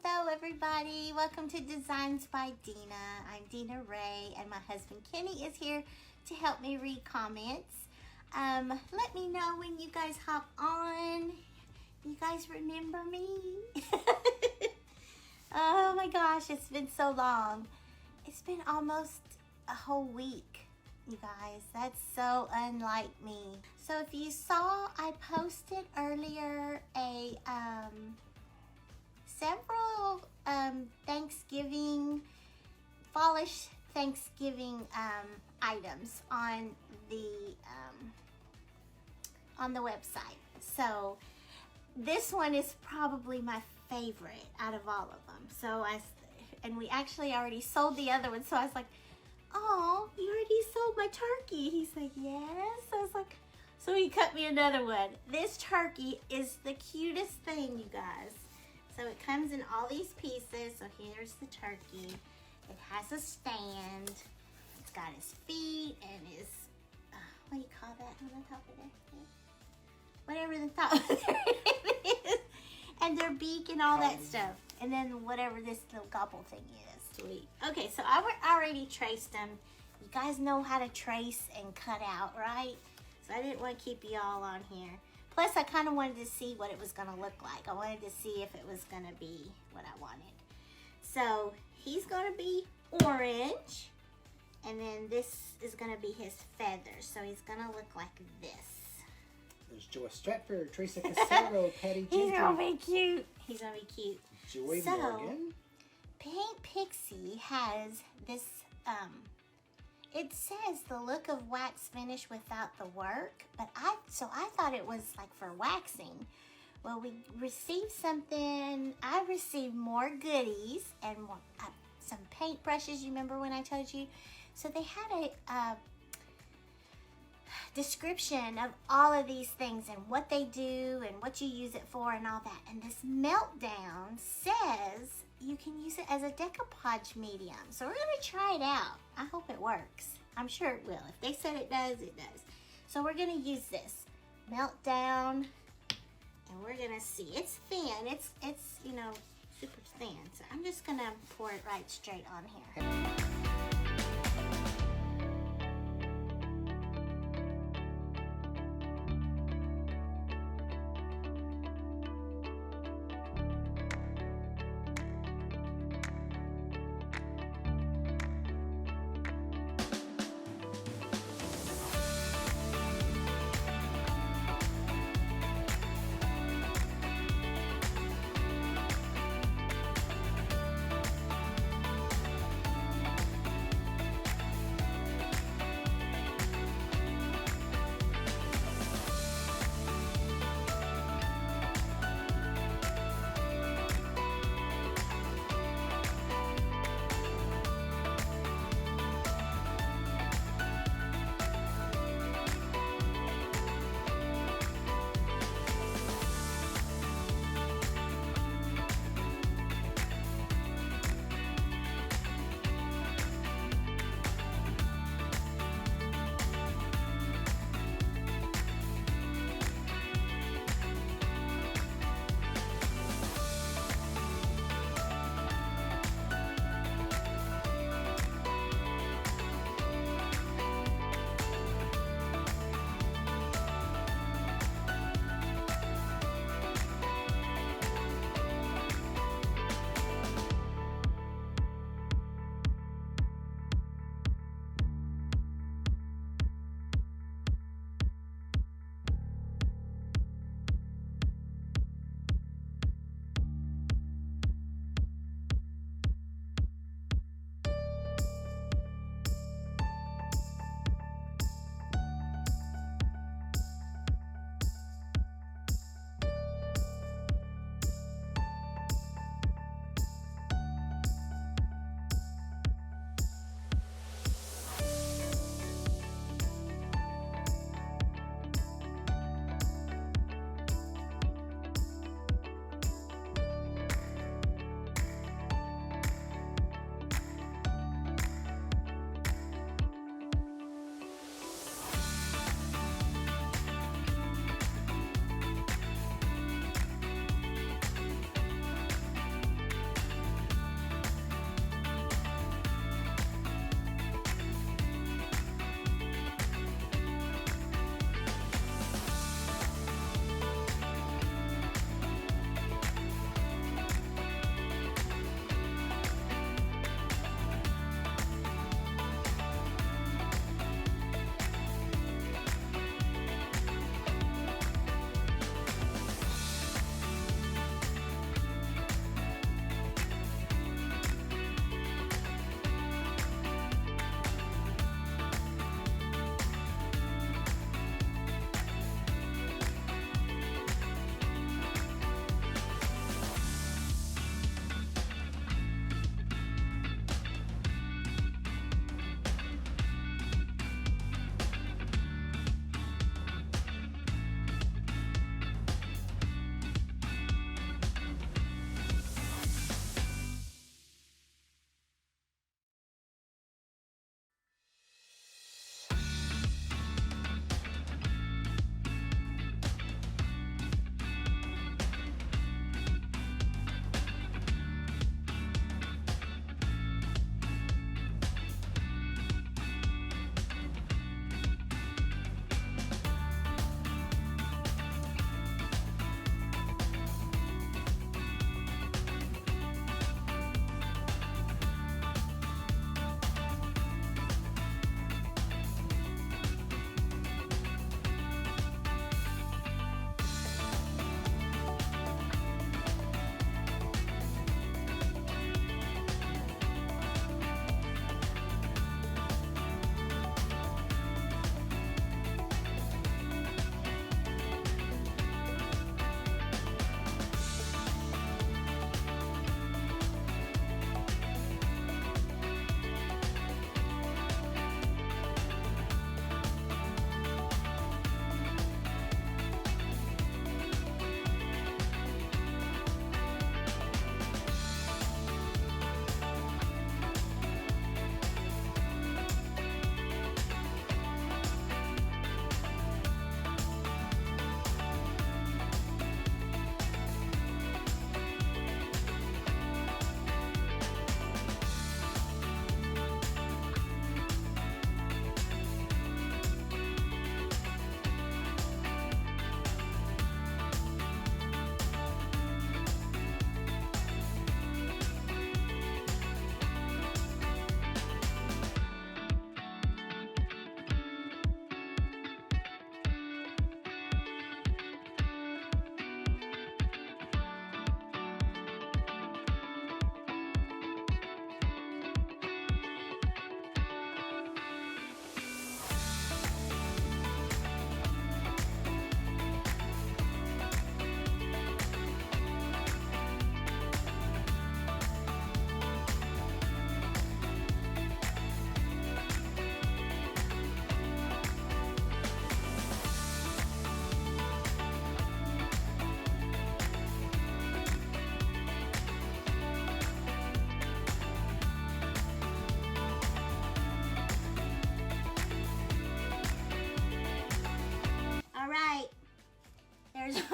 Hello everybody, welcome to Designs by Dina. I'm Dina Ray and my husband Kenny is here to help me read comments. Let me know when you guys hop on. You guys remember me? Oh my gosh, it's been so long. It's been almost a whole week, you guys. That's so unlike me. So if you saw, I posted earlier a several fallish Thanksgiving items on the website. So this one is probably my favorite out of all of them. So we actually already sold the other one. So I was like, oh, you already sold my turkey. He's like, yes. I was like, so he cut me another one. This turkey is the cutest thing, you guys. So it comes in all these pieces. So here's the turkey. It has a stand. It's got his feet and his, what do you call that on the top of there? Whatever the top of it is. And their beak and all that stuff. And then whatever this little gobble thing is. Sweet. Okay, so I already traced them. You guys know how to trace and cut out, right? So I didn't want to keep you all on here. Plus, I kind of wanted to see what it was going to look like. I wanted to see if it was going to be what I wanted. So he's going to be orange. And then this is going to be his feathers. So he's going to look like this. There's Joy Stratford, Teresa Casero, Patty Jenkins. He's going to be cute. He's going to be cute. Joy Morgan. Paint Pixie has this, it says the look of wax finish without the work, but I thought it was like for waxing. Well, we received something. I received more goodies and more, some paint brushes. You remember when I told you? So they had a description of all of these things and what they do and what you use it for and all that. And this meltdown says you can use it as a decoupage medium. So we're going to try it out. I hope it works. I'm sure it will. If they said it does, it does. So we're going to use this meltdown and we're going to see. It's thin. It's you know, super thin. So I'm just going to pour it right straight on here.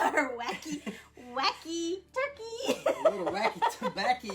Our wacky turkey. A little wacky tobacco.